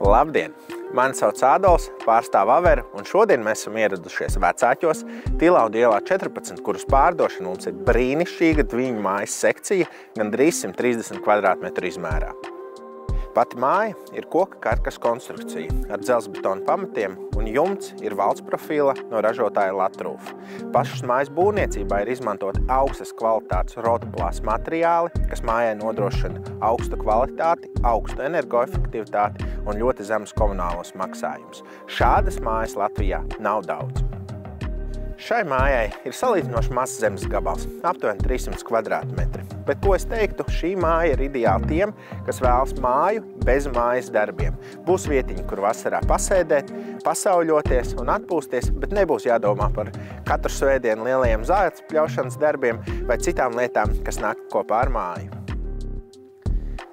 Labdien! Mani sauc Ādolfs, pārstāv Averu, un šodien mēs esam ieradušies Vecāķos, Tilaudu ielā 14, kuras pārdošana mums ir brīnišķīga dviņu mājas sekcija, gandrīz 130 kvadrātmetru izmērā. Pati māja ir koka karkas konstrukcija ar dzelzbetona pamatiem, un jumts ir valsts profila no ražotāja Latrūfa. Pašas mājas būvniecībā ir izmantot augstas kvalitātes rotoplāsta materiāli, kas mājai nodrošina augstu kvalitāti, augstu energoefektivitāti un ļoti zemus komunālos maksājumus. Šādas mājas Latvijā nav daudz. Šai mājai ir salīdzinoši mazs zemes gabals, aptuveni 300 kvadrātmetri. Bet, ko es teiktu, šī māja ir ideāla tiem, kas vēlas māju bez mājas darbiem. Būs vietiņa, kur vasarā pasēdēt, pasauļoties un atpūsties, bet nebūs jādomā par katru svētdienu lielajiem zāles pļaušanas darbiem vai citām lietām, kas nāk kopā ar māju.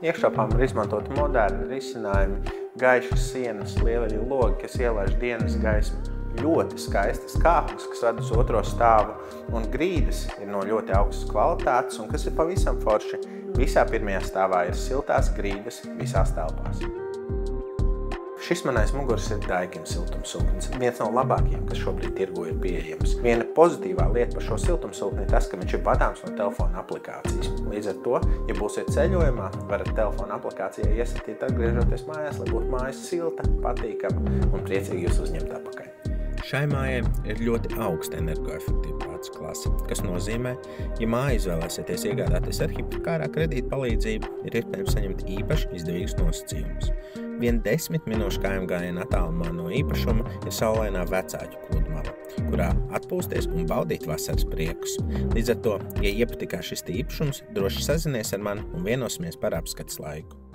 Iekštelpām ir izmantot moderni risinājumi, gaišas sienas, lielie logi, kas ielaiž dienas gaismu. Ļoti skaistas kāpnes, kas ved uz otro stāvu, un grīdas ir no ļoti augstas kvalitātes, un kas ir pavisam forši. Visā pirmajā stāvā ir siltās grīdas visās telpās. Šis manais muguras ir Daikin siltumsulknis, viens no labākajiem, kas šobrīd tirgu ir pieejams. Viena pozitīvā lieta par šo siltumsulkni ir tas, ka viņš ir vadāms no telefona aplikācijas. Līdz ar to, ja būsiet ceļojumā, varat telefona aplikācijā iestatīt atgriežoties mājās, lai būtu mājas silta, patīkama un priecīgi jūs uzņemt atpakaļ. Šai mājai ir ļoti augsta energoefektivitātes klase, kas nozīmē, ja māju izvēlēsieties iegādāties ar hipotekārā kredīta palīdzību, ir iespējams saņemt īpaši izdevīgus nosacījumus. Vien 10 minūšu kājumgājiena attālumā no īpašuma ir saulainā Vecāķu pludmale, kurā atpūsties un baudīt vasaras priekus. Līdz ar to, ja iepatikā šis īpašums, droši sazinies ar mani un vienosimies par apskates laiku.